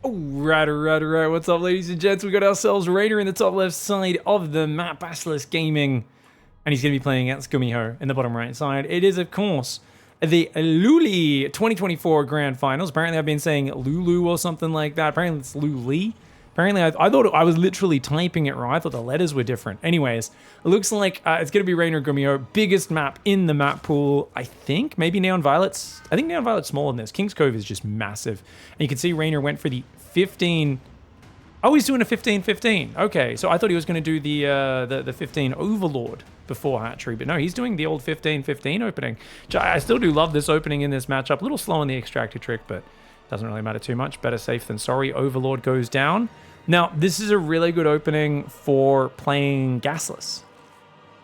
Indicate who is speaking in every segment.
Speaker 1: Alright. What's up, ladies and gents? We got ourselves REYNOR in the top left side of the map, Basilisk Gaming. And he's going to be playing against GUMIHO in the bottom right side. It is, of course, the LiuLi 2024 Grand Finals. Apparently, I've been saying Lulu or something like that. Apparently, it's LiuLi. Apparently, I thought I was literally typing it wrong. I thought the letters were different. Anyways, it looks like it's going to be REYNOR GUMIHO. Biggest map in the map pool, I think. Maybe Neon Violet's. I think Neon Violet's smaller than this. King's Cove is just massive. And you can see REYNOR went for the 15... Oh, he's doing a 15-15. Okay, so I thought he was going to do the 15 Overlord before Hatchery, but no, he's doing the old 15-15 opening. I still do love this opening in this matchup. A little slow on the extractor trick, but doesn't really matter too much. Better safe than sorry. Overlord goes down. Now, this is a really good opening for playing gasless.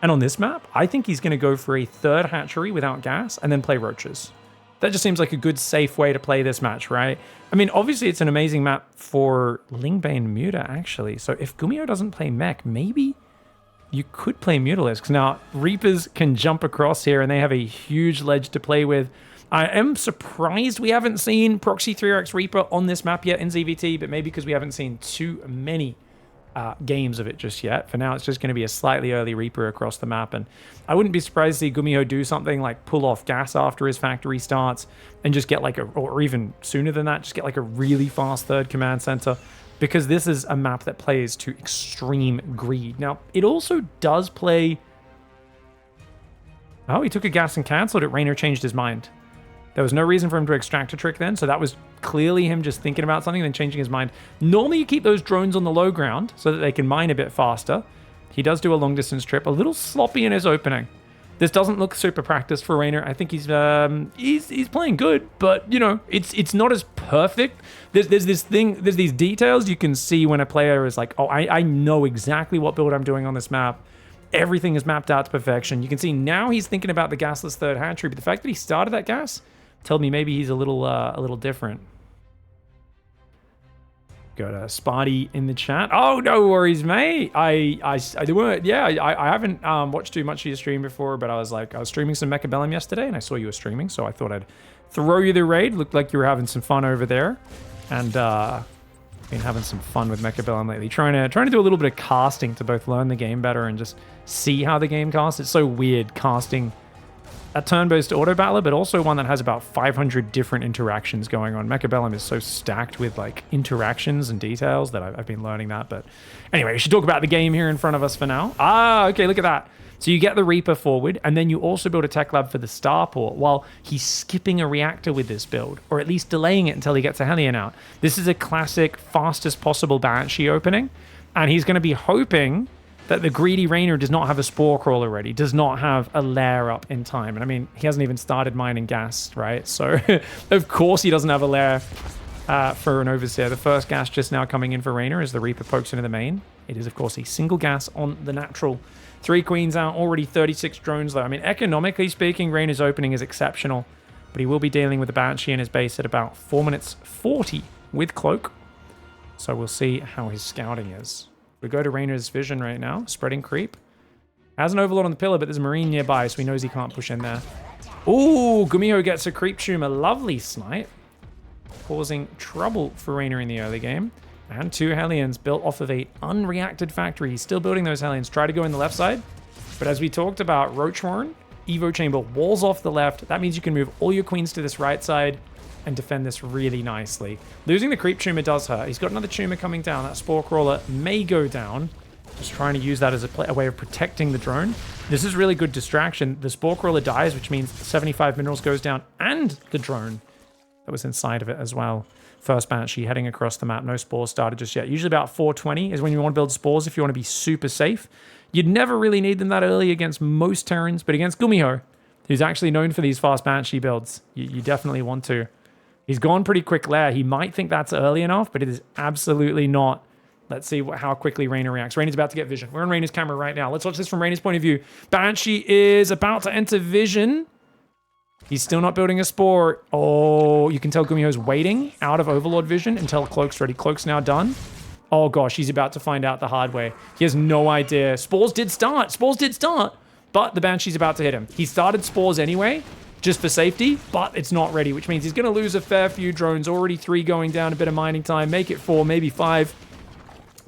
Speaker 1: And on this map, I think he's going to go for a third Hatchery without gas and then play roaches. That just seems like a good, safe way to play this match, right? I mean, obviously, it's an amazing map for Lingbane Muta, actually. So if GUMIHO doesn't play mech, maybe you could play Mutalisks. Now, Reapers can jump across here, and they have a huge ledge to play with. I am surprised we haven't seen Proxy 3RX Reaper on this map yet in ZvT, but maybe because we haven't seen too many games of it just yet. For now, it's just going to be a slightly early Reaper across the map, and I wouldn't be surprised to see GUMIHO do something like pull off gas after his factory starts and just get like a, or even sooner than that, just get like a really fast third command center, because this is a map that plays to extreme greed. Now, it also does play... Oh, he took a gas and cancelled it. REYNOR changed his mind. There was no reason for him to extract a trick then, so that was clearly him just thinking about something and then changing his mind. Normally you keep those drones on the low ground so that they can mine a bit faster. He does do a long distance trip, a little sloppy in his opening. This doesn't look super practiced for REYNOR. I think he's playing good, but you know, it's not as perfect. There's these details you can see when a player is like, oh, I know exactly what build I'm doing on this map. Everything is mapped out to perfection. You can see now he's thinking about the gasless third hatchery, but the fact that he started that gas told me maybe he's a little different. Got a Sparty in the chat. Oh, no worries, mate. I haven't watched too much of your stream before, but I was streaming some Mechabellum yesterday, and I saw you were streaming, so I thought I'd throw you the raid. Looked like you were having some fun over there, and been having some fun with Mechabellum lately. Trying to do a little bit of casting to both learn the game better and just see how the game casts. It's so weird casting a turn-based auto battler, but also one that has about 500 different interactions going on. Mechabellum is so stacked with like interactions and details that I've been learning that. But anyway, we should talk about the game here in front of us for now. Okay, look at that. So you get the Reaper forward, and then you also build a tech lab for the starport while he's skipping a reactor with this build, or at least delaying it until he gets a Hellion out. This is a classic fastest possible Banshee opening, and he's going to be hoping that the greedy REYNOR does not have a Spore Crawler ready, does not have a lair up in time. And I mean, he hasn't even started mining gas, right? So, of course he doesn't have a lair for an Overseer. The first gas just now coming in for REYNOR as the Reaper pokes into the main. It is, of course, a single gas on the natural. 3 queens out, already 36 drones though. I mean, economically speaking, REYNOR's opening is exceptional, but he will be dealing with the Banshee in his base at about 4 minutes 40 with Cloak. So we'll see how his scouting is. We go to REYNOR's vision right now, spreading creep. Has an overload on the pillar, but there's a Marine nearby, so he knows he can't push in there. Ooh, GUMIHO gets a creep tumor. Lovely snipe. Causing trouble for REYNOR in the early game. And 2 Hellions built off of a unreacted factory. He's still building those Hellions. Try to go in the left side. But as we talked about, Roach Warren, Evo Chamber, walls off the left. That means you can move all your queens to this right side and defend this really nicely. Losing the creep tumor does hurt. He's got another tumor coming down. That Spore Crawler may go down. Just trying to use that as a way of protecting the drone. This is really good distraction. The Spore Crawler dies, which means 75 minerals goes down, and the drone that was inside of it as well. First Banshee heading across the map. No spores started just yet. Usually about 420 is when you want to build spores if you want to be super safe. You'd never really need them that early against most Terrans, but against GUMIHO, who's actually known for these fast Banshee builds, you definitely want to. He's gone pretty quick lair. He might think that's early enough, but it is absolutely not. Let's see how quickly REYNOR reacts. REYNOR's about to get vision. We're on REYNOR's camera right now. Let's watch this from REYNOR's point of view. Banshee is about to enter vision. He's still not building a spore. Oh, you can tell GUMIHO's waiting out of Overlord vision until Cloak's ready. Cloak's now done. Oh gosh, he's about to find out the hard way. He has no idea. Spores did start. Spores did start. But the Banshee's about to hit him. He started spores anyway. just for safety, but it's not ready, which means he's going to lose a fair few drones. Already 3 going down, a bit of mining time, make it 4, maybe 5.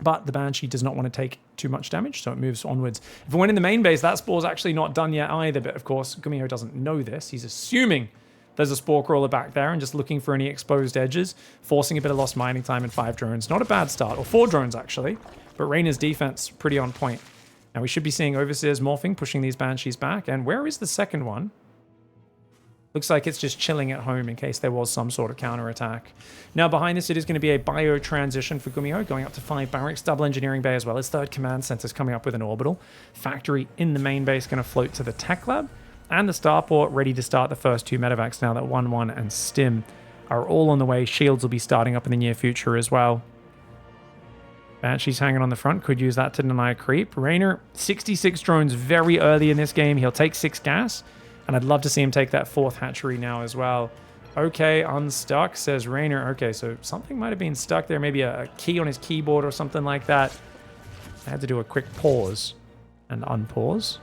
Speaker 1: But the Banshee does not want to take too much damage, so it moves onwards. If it went in the main base, that Spore's actually not done yet either, but of course, GUMIHO doesn't know this. He's assuming there's a Spore Crawler back there and just looking for any exposed edges, forcing a bit of lost mining time and 5 drones. Not a bad start, or 4 drones actually, but REYNOR's defense pretty on point. Now we should be seeing Overseers morphing, pushing these Banshees back, and where is the second one? Looks like it's just chilling at home in case there was some sort of counterattack. Now behind this, it is going to be a bio transition for GUMIHO, going up to 5 barracks, double engineering bay as well. His 3rd command center's coming up with an orbital. Factory in the main base going to float to the tech lab. And the starport ready to start the first 2 medevacs now that 1-1 and Stim are all on the way. Shields will be starting up in the near future as well. Banshee's hanging on the front, could use that to deny creep. REYNOR, 66 drones very early in this game. He'll take 6 gas. And I'd love to see him take that 4th hatchery now as well. Okay, unstuck, says REYNOR. Okay, so something might have been stuck there. Maybe a key on his keyboard or something like that. I had to do a quick pause and unpause.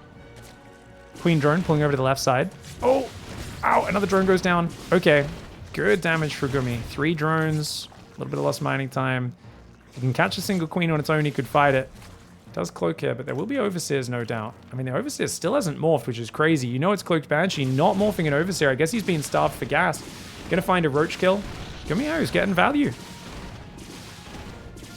Speaker 1: Queen drone pulling over to the left side. Oh, ow, another drone goes down. Okay, good damage for Gumi. 3 drones, a little bit of lost mining time. If he can catch a single queen on its own, he could fight it. Does cloak here, but there will be Overseers, no doubt. I mean, the Overseer still hasn't morphed, which is crazy. You know it's cloaked Banshee, not morphing an Overseer. I guess he's being starved for gas. Gonna find a roach kill. GUMIHO's getting value.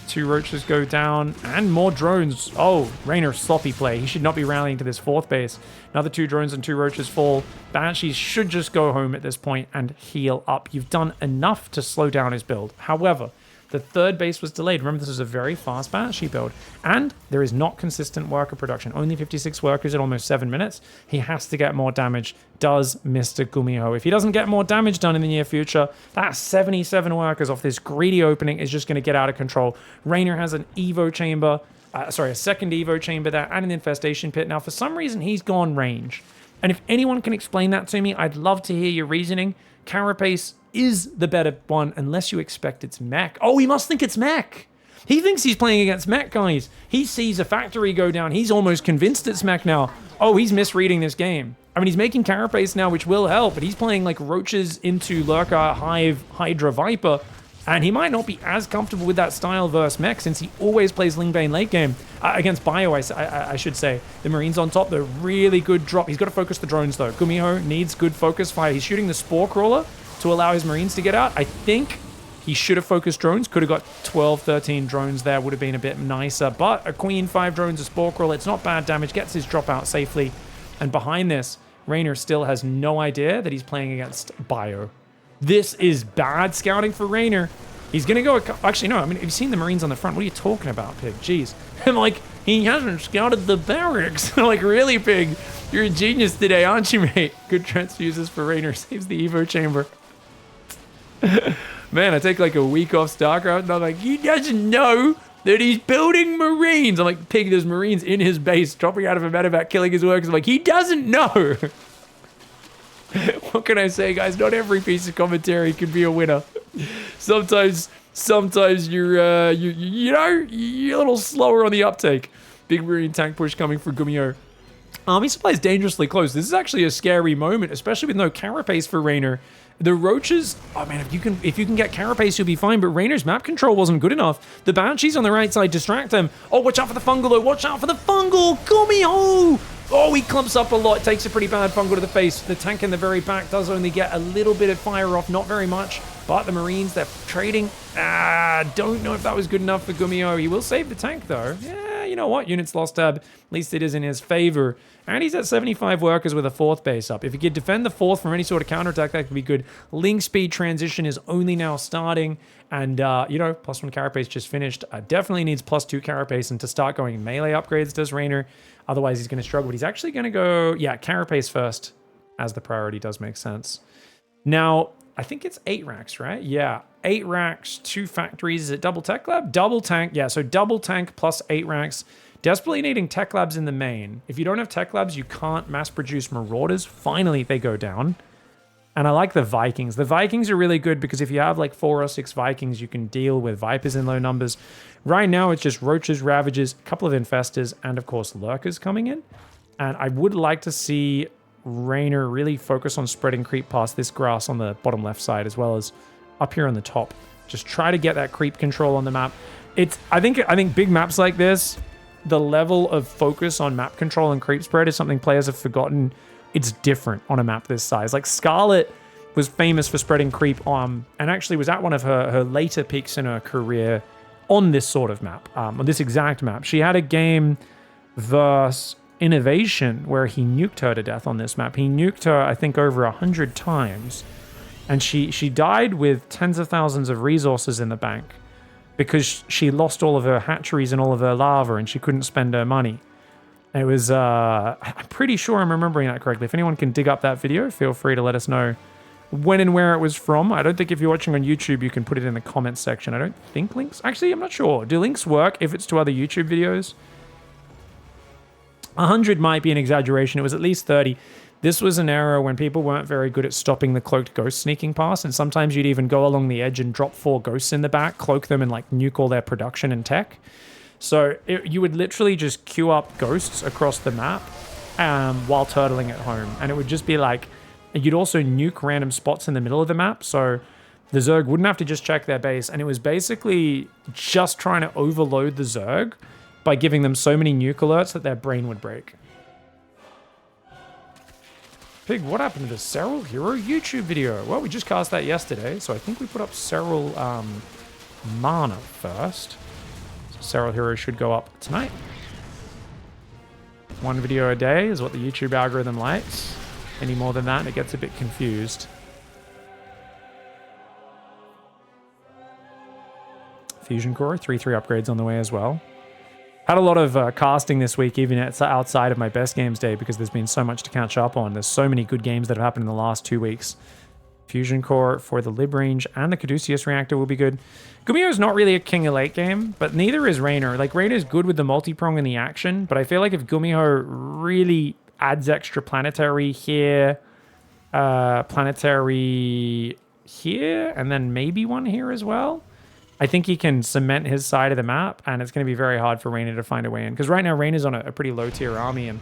Speaker 1: 2 roaches go down, and more drones. Oh, REYNOR, sloppy play. He should not be rallying to this 4th base. Another 2 drones and 2 roaches fall. Banshees should just go home at this point and heal up. You've done enough to slow down his build. However, the 3rd base was delayed. Remember, this is a very fast Banshee build. And there is not consistent worker production. Only 56 workers in almost 7 minutes. He has to get more damage, does Mr. GUMIHO. If he doesn't get more damage done in the near future, that 77 workers off this greedy opening is just going to get out of control. REYNOR has an Evo chamber, a 2nd Evo chamber there, and an infestation pit. Now, for some reason, he's gone range. And if anyone can explain that to me, I'd love to hear your reasoning. Carapace is the better one, unless you expect it's mech. Oh, he must think it's mech. He thinks he's playing against mech, guys. He sees a factory go down. He's almost convinced it's mech now. Oh, he's misreading this game. I mean, he's making Carapace now, which will help, but he's playing like roaches into Lurker, Hive, Hydra, Viper, and he might not be as comfortable with that style versus mech since he always plays Lingbane late game. Against Bio, I should say. The Marines on top, they're really good drop. He's got to focus the drones, though. GUMIHO needs good focus fire. He's shooting the Spore Crawler to allow his Marines to get out. I think he should have focused drones. Could have got 12, 13 drones there. Would have been a bit nicer. But a Queen, 5 drones, a Spore Crawler. It's not bad damage. Gets his drop out safely. And behind this, REYNOR still has no idea that he's playing against Bio. This is bad scouting for REYNOR. He's going to go... Actually, no. I mean, have you seen the Marines on the front? What are you talking about, Pig? Jeez. I'm like, he hasn't scouted the barracks. Like, really, Pig? You're a genius today, aren't you, mate? Good transfuses for REYNOR. Saves the Evo chamber. Man, I take like a week off StarCraft and I'm like, he doesn't know that he's building Marines. I'm like, Pig, there's Marines in his base, dropping out of a medevac, killing his workers. I'm like, he doesn't know. What can I say, guys? Not every piece of commentary can be a winner. Sometimes you're a little slower on the uptake. Big Marine tank push coming for GUMIHO. Army supply is dangerously close. This is actually a scary moment, especially with no Carapace for REYNOR. The roaches, oh man, if you can get Carapace, you'll be fine, but REYNOR's map control wasn't good enough. The Banshees on the right side distract him. Oh, watch out for the fungal though, watch out for the fungal! GUMIHO! Oh, he clumps up a lot, takes a pretty bad fungal to the face. The tank in the very back does only get a little bit of fire off, not very much. But the Marines, they're trading. Don't know if that was good enough for GUMIHO. He will save the tank though. Yeah, you know what? Units lost tab. At least it is in his favor. And he's at 75 workers with a 4th base up. If he could defend the 4th from any sort of counterattack, that could be good. Link speed transition is only now starting. And, +1 Carapace just finished. Definitely needs +2 Carapace. And to start going melee upgrades does REYNOR. Otherwise, he's going to struggle. But he's actually going to go, Carapace first, as the priority does make sense. Now, I think it's 8 racks, right? Yeah, 8 racks, 2 factories. Is it double tech lab? Double tank. Yeah, so double tank plus 8 racks. Desperately needing tech labs in the main. If you don't have tech labs, you can't mass produce Marauders. Finally, they go down. And I like the Vikings. The Vikings are really good because if you have like 4 or 6 Vikings, you can deal with Vipers in low numbers. Right now, it's just Roaches, Ravagers, a couple of Infestors, and of course, Lurkers coming in. And I would like to see REYNOR really focus on spreading creep past this grass on the bottom left side as well as up here on the top. Just try to get that creep control on the map. I think big maps like this, the level of focus on map control and creep spread is something players have forgotten. It's different on a map this size. Like Scarlet was famous for spreading creep on, and actually was at one of her later peaks in her career on this sort of map, on this exact map. She had a game versus Innovation where he nuked her to death on this map. He nuked her, I think, over 100 times, and she died with tens of thousands of resources in the bank because she lost all of her hatcheries and all of her lava, and she couldn't spend her money. It was, I'm pretty sure I'm remembering that correctly. If anyone can dig up that video, feel free to let us know when and where it was from. I don't think if you're watching on YouTube, you can put it in the comments section. I don't think links... Actually, I'm not sure. Do links work if it's to other YouTube videos? 100 might be an exaggeration. It was at least 30. This was an era when people weren't very good at stopping the cloaked ghost sneaking past, and sometimes you'd even go along the edge and drop 4 ghosts in the back, cloak them, and like nuke all their production and tech. So you would literally just queue up ghosts across the map while turtling at home, and it would just be like... You'd also nuke random spots in the middle of the map, so the Zerg wouldn't have to just check their base, and it was basically just trying to overload the Zerg by giving them so many nuke alerts that their brain would break. Pig, what happened to the Serral Hero YouTube video? Well, we just cast that yesterday, so I think we put up Serral Mana first. So Serral Hero should go up tonight. 1 video a day is what the YouTube algorithm likes. Any more than that, and it gets a bit confused. Fusion Core, 3-3 upgrades on the way as well. Had a lot of casting this week, even outside of my best games day, because there's been so much to catch up on. There's so many good games that have happened in the last 2 weeks. Fusion Core for the Lib Range and the Caduceus Reactor will be good. GUMIHO is not really a king of late game, but neither is REYNOR. Like, REYNOR is good with the multi-prong and the action, but I feel like if GUMIHO really adds extra planetary here, planetary here, and then maybe one here as well, I think he can cement his side of the map, and it's going to be very hard for REYNOR to find a way in. Because right now, REYNOR's on a pretty low-tier army, and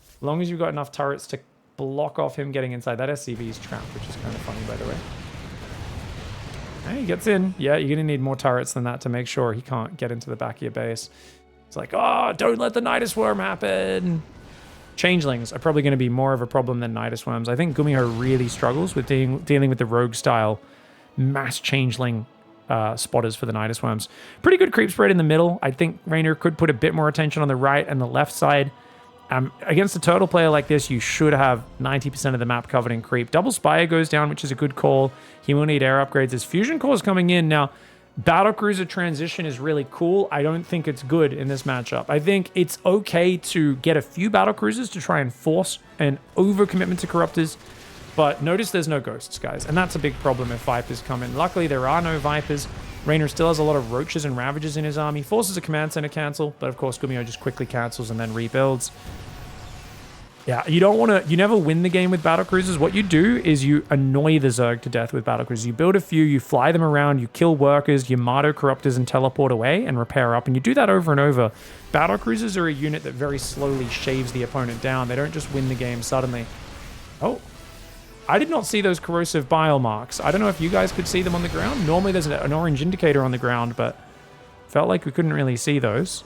Speaker 1: as long as you've got enough turrets to block off him getting inside, that SCV's trapped, which is kind of funny, by the way. Hey, he gets in. Yeah, you're going to need more turrets than that to make sure he can't get into the back of your base. It's like, oh, don't let the Nidus Worm happen. Changelings are probably going to be more of a problem than Nidus Worms. I think GUMIHO really struggles with dealing with the rogue-style mass changeling spotters for the Nidus Worms. Pretty good creep spread in the middle. I think REYNOR could put a bit more attention on the right and the left side. Against a turtle player like this, you should have 90% of the map covered in creep. Double Spire goes down, which is a good call. He will need air upgrades. His Fusion Core is coming in. Now, Battlecruiser transition is really cool. I don't think it's good in this matchup. I think it's okay to get a few Battlecruisers to try and force an overcommitment to Corruptors, but notice there's no Ghosts, guys, and that's a big problem if Vipers come in. Luckily, there are no Vipers. REYNOR still has a lot of Roaches and Ravagers in his army. Forces a Command Center cancel, but of course, GUMIHO just quickly cancels and then rebuilds. Yeah, you don't want to... You never win the game with Battlecruisers. What you do is you annoy the Zerg to death with Battlecruisers. You build a few, you fly them around, you kill workers, you Mardo Corruptors and teleport away and repair up, and you do that over and over. Battlecruisers are a unit that very slowly shaves the opponent down. They don't just win the game suddenly. Oh. I did not see those corrosive bile marks. I don't know if you guys could see them on the ground. Normally there's an orange indicator on the ground, but felt like we couldn't really see those.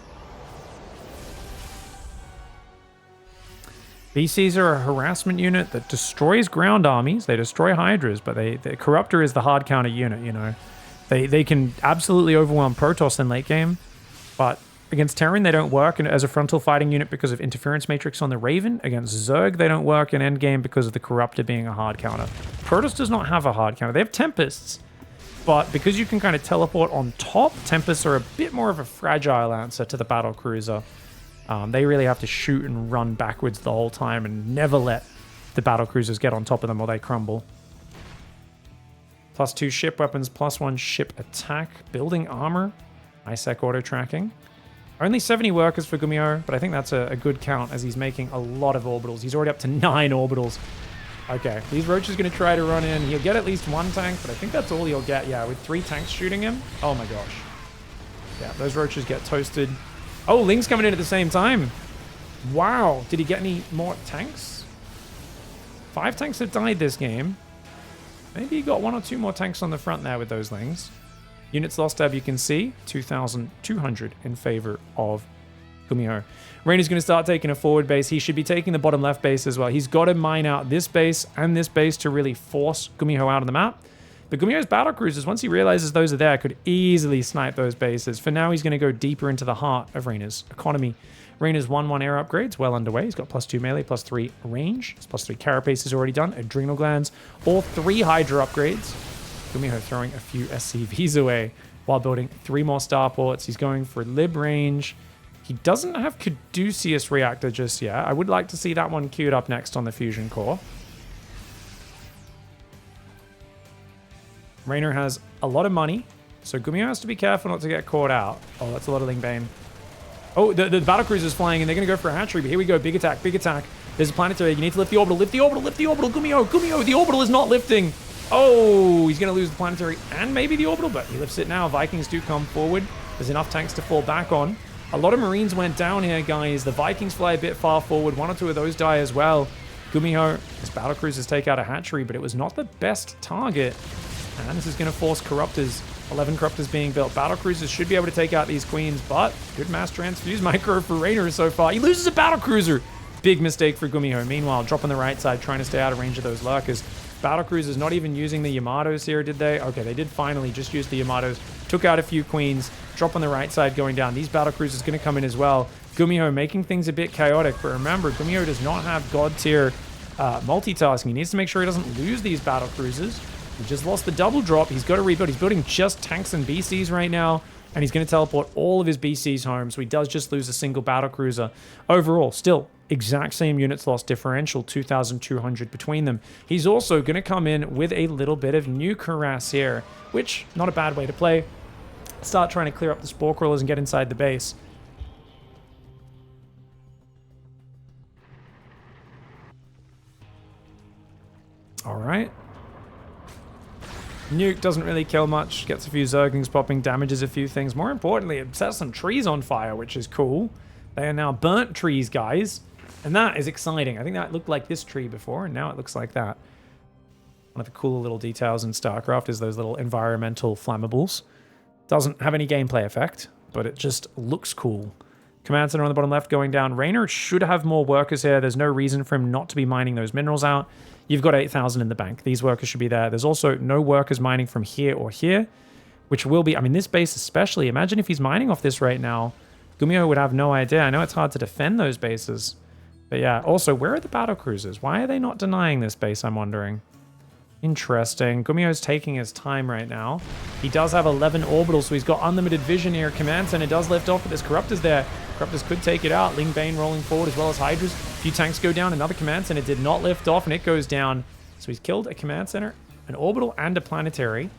Speaker 1: BCs are a harassment unit that destroys ground armies. They destroy Hydras, but the Corruptor is the hard counter unit, you know. They can absolutely overwhelm Protoss in late game, but against Terran, they don't work as a frontal fighting unit because of interference matrix on the Raven. Against Zerg, they don't work in endgame because of the Corruptor being a hard counter. Protoss does not have a hard counter. They have Tempests, but because you can kind of teleport on top, Tempests are a bit more of a fragile answer to the Battlecruiser. They really have to shoot and run backwards the whole time and never let the Battlecruisers get on top of them or they crumble. +2 ship weapons, +1 ship attack, building armor, ISEC auto tracking. Only 70 workers for GUMIHO, but I think that's a good count as he's making a lot of orbitals. He's already up to 9 orbitals. Okay, these Roaches going to try to run in. He'll get at least 1 tank, but I think that's all he'll get. Yeah, with 3 tanks shooting him. Oh my gosh. Yeah, those Roaches get toasted. Oh, Ling's coming in at the same time. Wow. Did he get any more tanks? 5 tanks have died this game. Maybe you got 1 or 2 more tanks on the front there with those Lings. Units lost tab, you can see 2,200 in favor of GUMIHO. Reynor's going to start taking a forward base. He should be taking the bottom left base as well. He's got to mine out this base and this base to really force GUMIHO out of the map. But GUMIHO's battle cruisers, once he realizes those are there, could easily snipe those bases. For now, he's going to go deeper into the heart of Reynor's economy. Reynor's 1/1 air upgrades well underway. He's got +2 melee, +3 range. His +3 carapace is already done. Adrenal glands, all 3 Hydra upgrades. GUMIHO throwing a few SCVs away while building 3 more starports. He's going for lib range. He doesn't have Caduceus reactor just yet. I would like to see that one queued up next on the fusion core. Reynor has a lot of money, so GUMIHO has to be careful not to get caught out. Oh, that's a lot of Lingbane. Oh, the battlecruiser's flying, and they're going to go for a hatchery, but here we go. Big attack, big attack. There's a planetary. You need to lift the orbital, lift the orbital, lift the orbital. GUMIHO, the orbital is not lifting. Oh, he's going to lose the planetary and maybe the orbital, but he lifts it now. Vikings do come forward. There's enough tanks to fall back on. A lot of Marines went down here, guys. The Vikings fly a bit far forward. 1 or 2 of those die as well. GUMIHO, his battlecruisers take out a hatchery, but it was not the best target. And this is going to force Corruptors. 11 Corruptors being built. Battlecruisers should be able to take out these queens, but good mass transfuse micro for Reynor so far. He loses a battlecruiser. Big mistake for GUMIHO. Meanwhile, drop on the right side, trying to stay out of range of those lurkers. Battlecruisers not even using the Yamatos here, did they? Okay, they did finally just use the Yamatos. Took out a few queens. Drop on the right side going down. These battlecruisers going to come in as well. GUMIHO making things a bit chaotic, but remember, GUMIHO does not have god tier multitasking. He needs to make sure he doesn't lose these battlecruisers. He just lost the double drop. He's got to rebuild. He's building just tanks and BCs right now, and he's going to teleport all of his BCs home, so he does just lose a single battlecruiser. Overall, still, exact same units lost differential, 2,200 between them. He's also going to come in with a little bit of nuke harass here, which, not a bad way to play. Start trying to clear up the spore crawlers and get inside the base. All right. Nuke doesn't really kill much, gets a few Zerglings popping, damages a few things. More importantly, it sets some trees on fire, which is cool. They are now burnt trees, guys. And that is exciting. I think that looked like this tree before, and now it looks like that. One of the cooler little details in StarCraft is those little environmental flammables. Doesn't have any gameplay effect, but it just looks cool. Command center on the bottom left going down. Reynor should have more workers here. There's no reason for him not to be mining those minerals out. You've got 8,000 in the bank. These workers should be there. There's also no workers mining from here or here, which will be, I mean, this base especially. Imagine if he's mining off this right now. GUMIHO would have no idea. I know it's hard to defend those bases. But yeah, also, where are the battlecruisers? Why are they not denying this base, I'm wondering? Interesting. GUMIHO's taking his time right now. He does have 11 orbitals, so he's got unlimited vision here. Command center does lift off, but there's Corruptors there. Corruptors could take it out. Lingbane rolling forward as well as Hydras. A few tanks go down. Another command center did not lift off, and it goes down. So he's killed a command center, an orbital, and a planetary.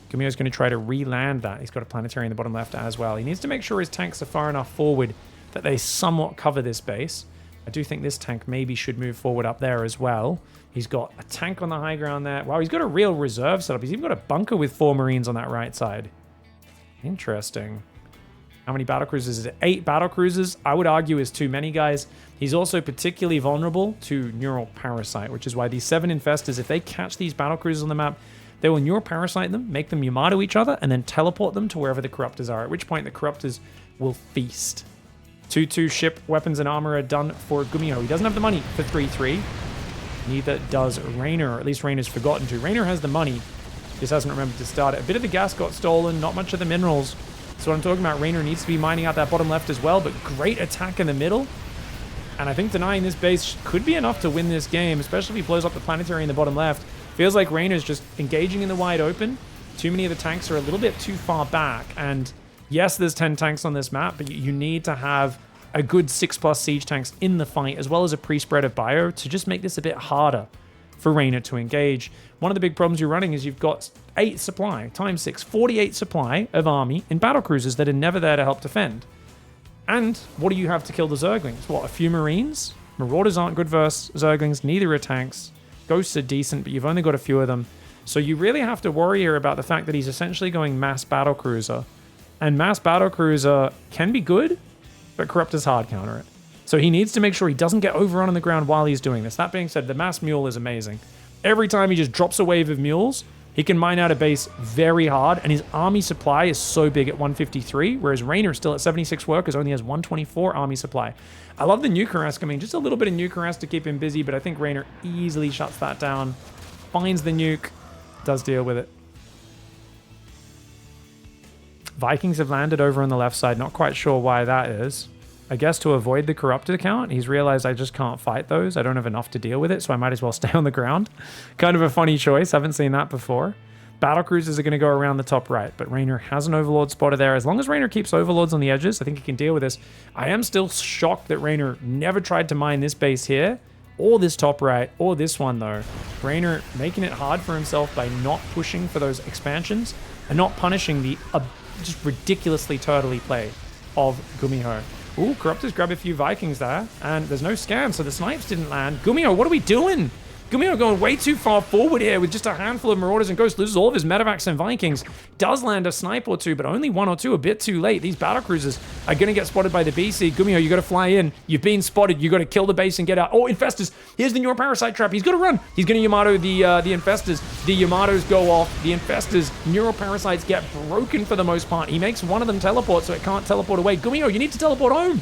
Speaker 1: GUMIHO's going to try to re-land that. He's got a planetary in the bottom left as well. He needs to make sure his tanks are far enough forward that they somewhat cover this base. I do think this tank maybe should move forward up there as well. He's got a tank on the high ground there. Wow, he's got a real reserve setup. He's even got a bunker with 4 Marines on that right side. Interesting. How many battlecruisers is it? 8 battlecruisers, I would argue, is too many, guys. He's also particularly vulnerable to Neural Parasite, which is why these 7 Infestors, if they catch these battlecruisers on the map, they will Neural Parasite them, make them Yamato each other, and then teleport them to wherever the Corruptors are, at which point the Corruptors will feast. 2-2 ship, weapons and armor are done for GUMIHO. He doesn't have the money for 3-3. Neither does Reynor, or at least Reynor's forgotten to. Reynor has the money, just hasn't remembered to start it. A bit of the gas got stolen, not much of the minerals. So what I'm talking about, Reynor needs to be mining out that bottom left as well, but great attack in the middle. And I think denying this base could be enough to win this game, especially if he blows up the planetary in the bottom left. Feels like Reynor's just engaging in the wide open. Too many of the tanks are a little bit too far back, and yes, there's 10 tanks on this map, but you need to have a good 6+ siege tanks in the fight, as well as a pre-spread of bio to just make this a bit harder for Reynor to engage. One of the big problems you're running is you've got 8 supply, times 6, 48 supply of army in battlecruisers that are never there to help defend. And what do you have to kill the Zerglings? What, a few Marines? Marauders aren't good versus Zerglings, neither are tanks. Ghosts are decent, but you've only got a few of them. So you really have to worry here about the fact that he's essentially going mass battlecruiser. And mass battlecruiser can be good, but Corruptors hard counter it. So he needs to make sure he doesn't get overrun on the ground while he's doing this. That being said, the mass mule is amazing. Every time he just drops a wave of mules, he can mine out a base very hard, and his army supply is so big at 153, whereas REYNOR, still at 76 workers, only has 124 army supply. I love the nuke harass coming, just a little bit of nuke harass to keep him busy, but I think REYNOR easily shuts that down, finds the nuke, does deal with it. Vikings have landed over on the left side, not quite sure why that is. I guess to avoid the corrupted account, he's realized I just can't fight those. I don't have enough to deal with it, so I might as well stay on the ground. Kind of a funny choice. Haven't seen that before. Battle cruisers are going to go around the top right, but REYNOR has an overlord spotter there. As long as REYNOR keeps overlords on the edges, I think he can deal with this. I am still shocked that REYNOR never tried to mine this base here, or this top right, or this one though. REYNOR making it hard for himself by not pushing for those expansions and not punishing the just ridiculously turtley play of GUMIHO. Ooh, Corruptors grab a few Vikings there, and there's no scan, so the snipes didn't land. GUMIHO, what are we doing? GUMIHO going way too far forward here with just a handful of Marauders and Ghosts, loses all of his Medevacs and Vikings. Does land a snipe or two, but only one or two, a bit too late. These battlecruisers are going to get spotted by the BC. GUMIHO, you got to fly in. You've been spotted. You got to kill the base and get out. Oh, Infestors. Here's the Neuroparasite trap. He's going to run. He's going to Yamato the Infestors. The Yamatos go off. The Infestors, Neuroparasites get broken for the most part. He makes one of them teleport, so it can't teleport away. GUMIHO, you need to teleport home.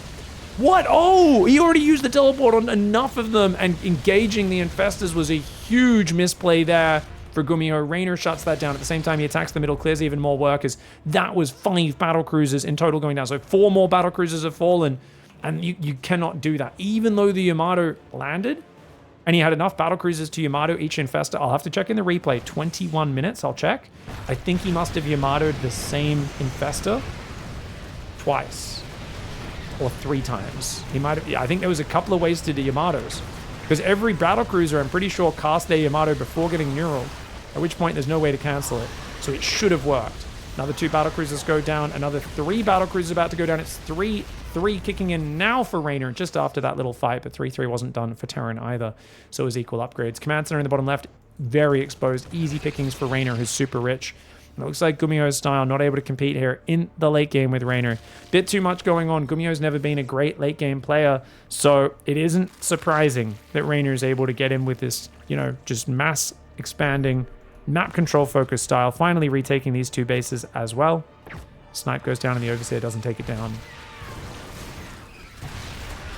Speaker 1: What? Oh, he already used the teleport on enough of them, and engaging the Infestors was a huge misplay there for GUMIHO. REYNOR shuts that down. At the same time, he attacks the middle, clears even more workers. That was 5 battlecruisers in total going down. So 4 more battlecruisers have fallen, and you cannot do that. Even though the Yamato landed, and he had enough battlecruisers to Yamato each Infestor. I'll have to check in the replay. 21 minutes, I'll check. I think he must have Yamato'd the same Infestor twice. Or 3 times. He might have, I think there was a couple of ways to do Yamatos. Because every battlecruiser, I'm pretty sure, cast their Yamato before getting neural. At which point there's no way to cancel it. So it should have worked. Another 2 battlecruisers go down. Another 3 battlecruisers about to go down. It's 3-3 kicking in now for REYNOR just after that little fight. But 3-3 wasn't done for Terran either. So it was equal upgrades. Command center in the bottom left. Very exposed. Easy pickings for REYNOR, who's super rich. It looks like GUMIHO's style not able to compete here in the late game with REYNOR. Bit too much going on. GUMIHO's never been a great late game player, so it isn't surprising that REYNOR is able to get in with this, you know, just mass expanding, map control focused style. Finally retaking these 2 bases as well. Snipe goes down and the Overseer doesn't take it down.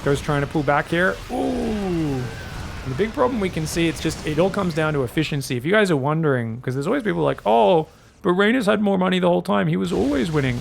Speaker 1: Goes trying to pull back here. Ooh. The big problem we can see, it all comes down to efficiency. If you guys are wondering, because there's always people like, oh, but REYNOR's had more money the whole time. He was always winning.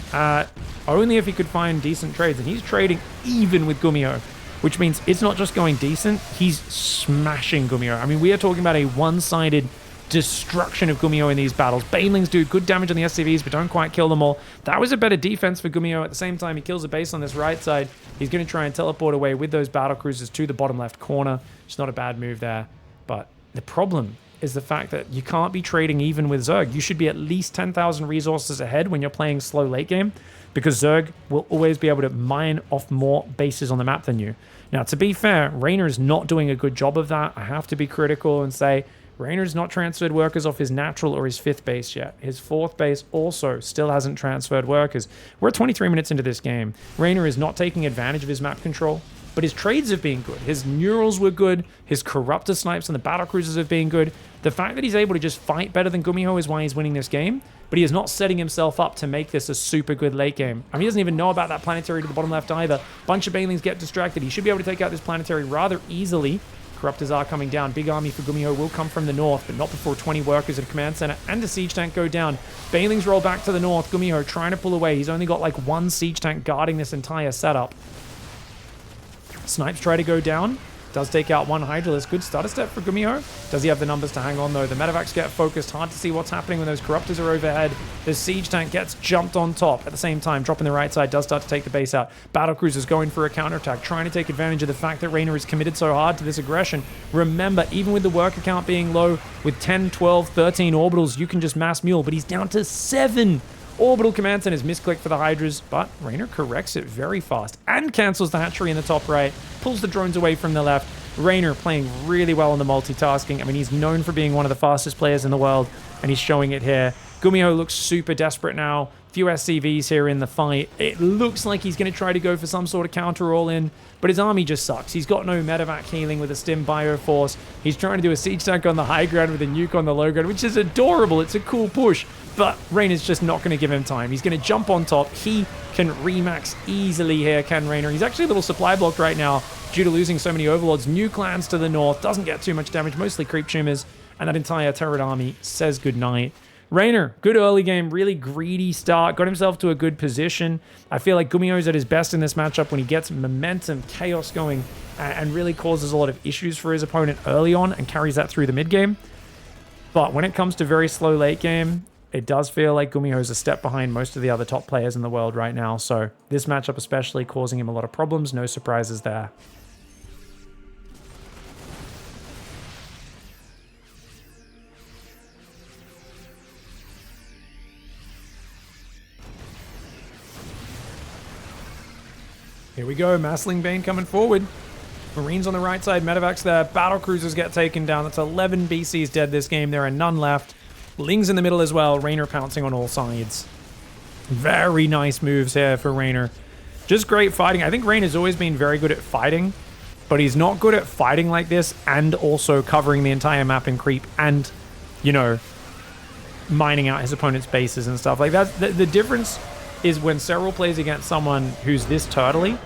Speaker 1: Only if he could find decent trades. And he's trading even with GUMIHO, which means it's not just going decent. He's smashing GUMIHO. I mean, we are talking about a one-sided destruction of GUMIHO in these battles. Banelings do good damage on the SCVs, but don't quite kill them all. That was a better defense for GUMIHO. At the same time, he kills a base on this right side. He's going to try and teleport away with those battlecruisers to the bottom left corner. It's not a bad move there. But the problem is the fact that you can't be trading even with Zerg. You should be at least 10,000 resources ahead when you're playing slow late game, because Zerg will always be able to mine off more bases on the map than you. Now, to be fair, REYNOR is not doing a good job of that. I have to be critical and say REYNOR's not transferred workers off his natural or his 5th base yet. His 4th base also still hasn't transferred workers. We're 23 minutes into this game. REYNOR is not taking advantage of his map control, but his trades have been good. His neurals were good. His corruptor snipes and the battlecruisers have been good. The fact that he's able to just fight better than GUMIHO is why he's winning this game, but he is not setting himself up to make this a super good late game. I mean, he doesn't even know about that planetary to the bottom left either. Bunch of Banelings get distracted. He should be able to take out this planetary rather easily. Corruptors are coming down. Big army for GUMIHO will come from the north, but not before 20 workers at a command center and a siege tank go down. Banelings roll back to the north. GUMIHO trying to pull away. He's only got like 1 siege tank guarding this entire setup. Snipes try to go down. Does take out 1 Hydralisk. Good starter step for GUMIHO. Does he have the numbers to hang on though? The Medevacs get focused. Hard to see what's happening when those Corruptors are overhead. The siege tank gets jumped on top. At the same time, dropping the right side does start to take the base out. Battlecruisers going for a counterattack, trying to take advantage of the fact that REYNOR is committed so hard to this aggression. Remember, even with the worker count being low, with 10, 12, 13 orbitals, you can just mass mule, but he's down to 7. Orbital command centers misclick for the Hydras, but REYNOR corrects it very fast and cancels the hatchery in the top right, pulls the drones away from the left. REYNOR playing really well on the multitasking. I mean, he's known for being one of the fastest players in the world, and he's showing it here. GUMIHO looks super desperate now. few SCVs here in the fight. It looks like he's going to try to go for some sort of counter all-in, but his army just sucks. He's got no medevac healing with a Stim Bioforce. He's trying to do a siege tank on the high ground with a nuke on the low ground, which is adorable. It's a cool push, but REYNOR's just not going to give him time. He's going to jump on top. He can remax easily here, can REYNOR. He's actually a little supply blocked right now due to losing so many overlords. New clans to the north, doesn't get too much damage, mostly creep tumors, and that entire turret army says goodnight. REYNOR, good early game, really greedy start, got himself to a good position. I feel like GUMIHO's at his best in this matchup when he gets momentum, chaos going, and really causes a lot of issues for his opponent early on and carries that through the mid game. But when it comes to very slow late game, it does feel like GUMIHO's a step behind most of the other top players in the world right now. So this matchup especially causing him a lot of problems, no surprises there. Here we go, Massling Bane coming forward. Marines on the right side, medevacs there. Battle cruisers get taken down. That's 11 BCs dead this game. There are none left. Lings in the middle as well. REYNOR pouncing on all sides. Very nice moves here for REYNOR. Just great fighting. I think REYNOR's always been very good at fighting, but he's not good at fighting like this and also covering the entire map in creep and, you know, mining out his opponent's bases and stuff like that. The difference is when Serral plays against someone who's this turtly,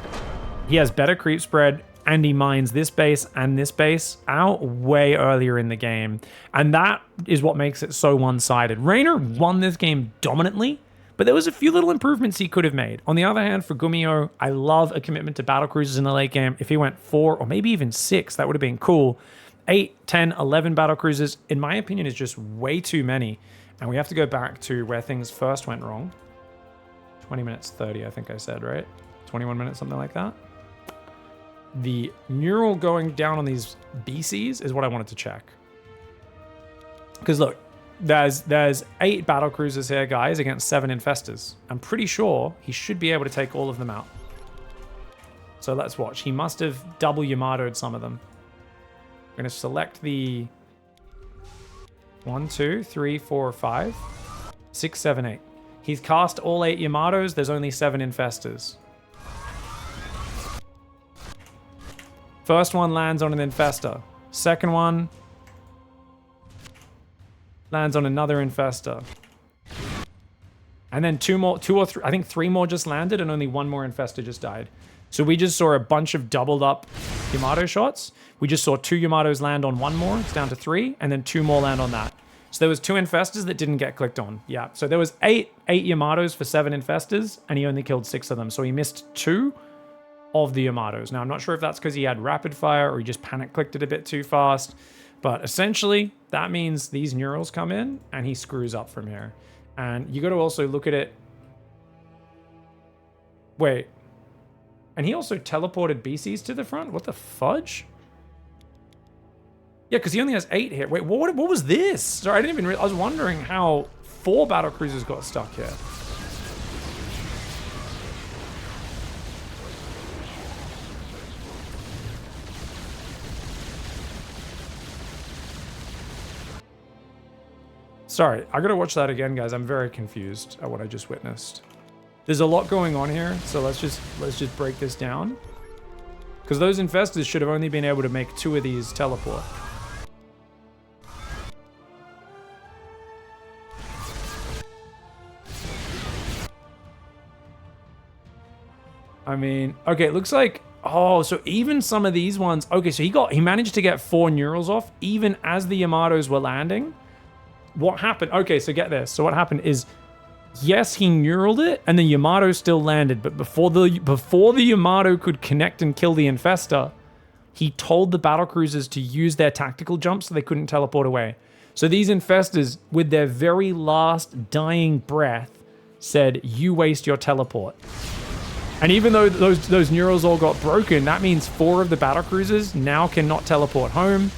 Speaker 1: he has better creep spread and he mines this base and this base out way earlier in the game. And that is what makes it so one-sided. REYNOR won this game dominantly, but there was a few little improvements he could have made. On the other hand, for GUMIHO, I love a commitment to battle cruisers in the late game. If he went 4 or maybe even 6, that would have been cool. 8, 10, 11 battle cruisers, in my opinion, is just way too many. And we have to go back to where things first went wrong. 20 minutes 30, I think I said, right? 21 minutes, something like that. The neural going down on these BCs is what I wanted to check. Because look, there's 8 battle cruisers here, guys, against 7 infestors. I'm pretty sure he should be able to take all of them out. So let's watch. He must have double Yamato'd some of them. I'm going to select the 1, 2, 3, 4, 5, 6, 7, 8. He's cast all 8 Yamatos. There's only 7 infestors. First one lands on an infestor. Second one lands on another infestor. And then 2 or 3, I think 3 more just landed and only 1 more infestor just died. So we just saw a bunch of doubled up Yamato shots. We just saw 2 Yamatos land on 1 more. It's down to 3. And then 2 more land on that. So there was 2 infestors that didn't get clicked on. Yeah, so there was 8 Yamatos for 7 infestors, and he only killed 6 of them. So he missed 2 of the Yamatos. Now, I'm not sure if that's because he had rapid fire or he just panic clicked it a bit too fast. But essentially, that means these neurals come in, and he screws up from here. And you got to also look at it. Wait. And he also teleported BCs to the front? What the fudge? Yeah, because he only has 8 here. Wait, what was this? Sorry, I didn't even realize. I was wondering how 4 battle cruisers got stuck here. Sorry, I gotta watch that again, guys. I'm very confused at what I just witnessed. There's a lot going on here, so let's just break this down. Because those infestors should have only been able to make 2 of these teleport. I mean, okay, it looks like, oh, so even some of these ones, okay, so he managed to get 4 neurals off even as the Yamatos were landing. What happened? Okay, so get this. So what happened is, yes, he neuraled it and the Yamato still landed, but before the Yamato could connect and kill the infestor, he told the battle cruisers to use their tactical jump so they couldn't teleport away. So these infestors, with their very last dying breath, said, "You waste your teleport." And even though those neurals all got broken, that means 4 of the battle cruisers now cannot teleport home,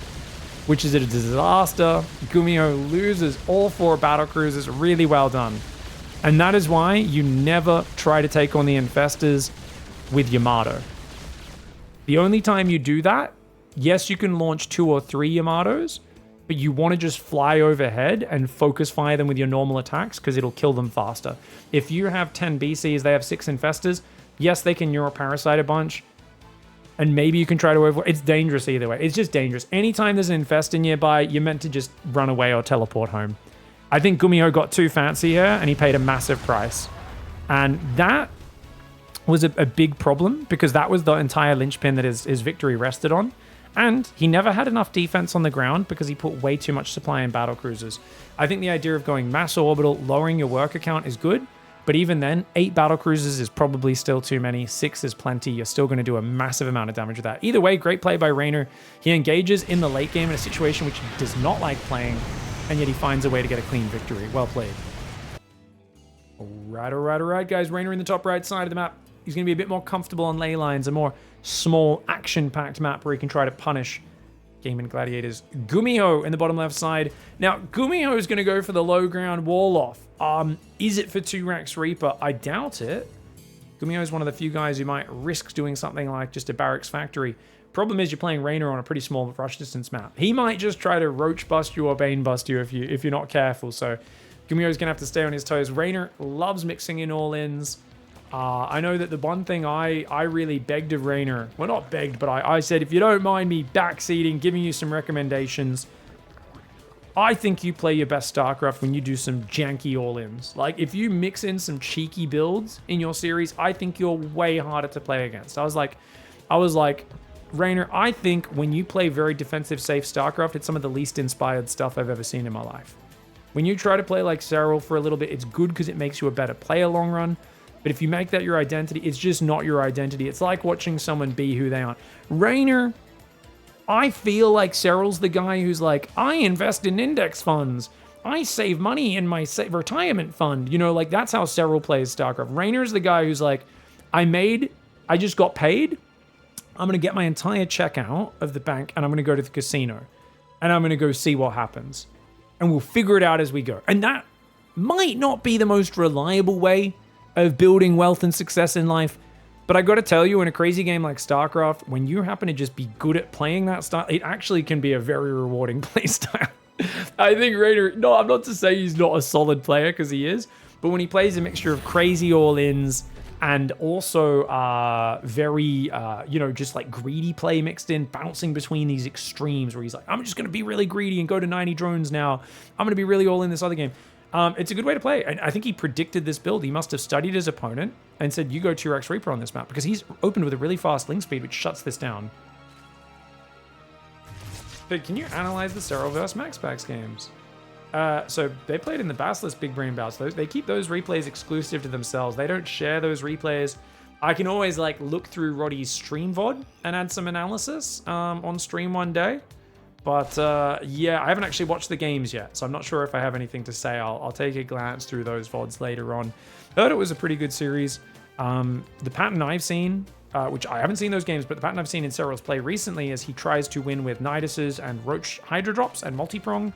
Speaker 1: which is a disaster. GUMIHO loses all 4 battle cruisers. Really well done. And that is why you never try to take on the infestors with Yamato. The only time you do that, yes, you can launch 2 or 3 Yamatos, but but you want to just fly overhead and focus fire them with your normal attacks because it'll kill them faster. If you have 10 BCs, they have 6 infestors. Yes, they can neuroparasite a bunch, and maybe you can try to avoid. It's dangerous either way. It's just dangerous. Anytime there's an infestor nearby, you're meant to just run away or teleport home. I think GUMIHO got too fancy here, and he paid a massive price. And that was a big problem because that was the entire linchpin that his victory rested on. And he never had enough defense on the ground because he put way too much supply in battle cruisers. I think the idea of going mass orbital, lowering your worker count is good, but even then, 8 battle cruisers is probably still too many. 6 is plenty. You're still going to do a massive amount of damage with that. Either way, great play by REYNOR. He engages in the late game in a situation which he does not like playing, and yet he finds a way to get a clean victory. Well played. All right, guys. REYNOR in the top right side of the map. He's going to be a bit more comfortable on ley lines, a more small, action-packed map where he can try to punish Game and Gladiators. GUMIHO in the bottom left side. Now, GUMIHO is going to go for the low ground wall off. Is it for 2 Rex Reaper? I doubt it. GUMIHO is one of the few guys who might risk doing something like just a barracks factory. Problem is you're playing REYNOR on a pretty small rush distance map. He might just try to roach bust you or bane bust you if you're not careful. So GUMIHO is going to have to stay on his toes. REYNOR loves mixing in all-ins. I know that the one thing I really begged of REYNOR, well, not begged, but I said, if you don't mind me backseating, giving you some recommendations, I think you play your best StarCraft when you do some janky all-ins. Like, if you mix in some cheeky builds in your series, I think you're way harder to play against. I was like, REYNOR, I think when you play very defensive, safe StarCraft, it's some of the least inspired stuff I've ever seen in my life. When you try to play like Serral for a little bit, it's good because it makes you a better player long run. But if you make that your identity, it's just not your identity. It's like watching someone be who they aren't. REYNOR, I feel like Serral's the guy who's like, I invest in index funds. I save money in my retirement fund. You know, like that's how Serral plays StarCraft. REYNOR's the guy who's like, I just got paid. I'm going to get my entire check out of the bank and I'm going to go to the casino. And I'm going to go see what happens. And we'll figure it out as we go. And that might not be the most reliable way of building wealth and success in life. But I got to tell you, in a crazy game like StarCraft, when you happen to just be good at playing that style, it actually can be a very rewarding play style. I think REYNOR, no, I'm not to say he's not a solid player, because he is, but when he plays a mixture of crazy all-ins and also very, just like greedy play mixed in, bouncing between these extremes where he's like, I'm just going to be really greedy and go to 90 drones now. I'm going to be really all in this other game. It's a good way to play. And I think he predicted this build. He must have studied his opponent and said, you go 2x Reaper on this map, because he's opened with a really fast link speed, which shuts this down. But can you analyze the Serral vs. MaxPax games? So they played in the Basilisk Big Brain Bouts. They keep those replays exclusive to themselves. They don't share those replays. I can always like look through Roddy's stream VOD and add some analysis on stream one day. But yeah, I haven't actually watched the games yet, so I'm not sure if I have anything to say. I'll take a glance through those VODs later on. Heard it was a pretty good series. The pattern I've seen, which I haven't seen those games, but the pattern I've seen in Serral's play recently is he tries to win with Niduses and Roach Hydra Drops and multi-prong.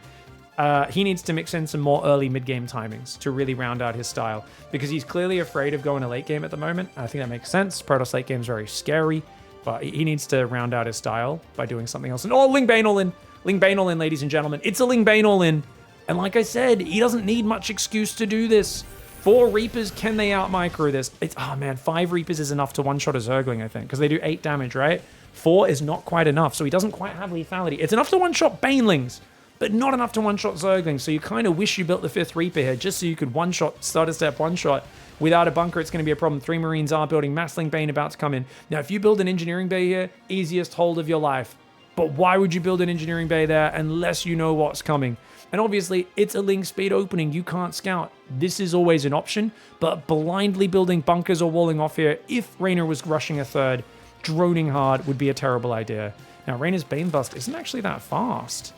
Speaker 1: He needs to mix in some more early mid-game timings to really round out his style, because he's clearly afraid of going to late game at the moment. I think that makes sense. Protoss late game is very scary. But he needs to round out his style by doing something else. And oh, Ling Bane all in. Ling Bane all in, ladies and gentlemen. It's a Ling Bane all in. And like I said, he doesn't need much excuse to do this. 4 Reapers, can they out-micro this? Oh man, 5 Reapers is enough to one-shot a Zergling, I think. Because they do 8 damage, right? 4 is not quite enough, so he doesn't quite have lethality. It's enough to one-shot Banelings, but not enough to one-shot Zerglings. So you kind of wish you built the 5th Reaper here, just so you could one-shot, starter step one-shot. Without a bunker, it's going to be a problem. 3 Marines are building. Massling Bane about to come in. Now, if you build an engineering bay here, easiest hold of your life. But why would you build an engineering bay there unless you know what's coming? And obviously, it's a link speed opening. You can't scout. This is always an option. But blindly building bunkers or walling off here, if REYNOR was rushing a 3rd, droning hard would be a terrible idea. Now, REYNOR's Bane Bust isn't actually that fast.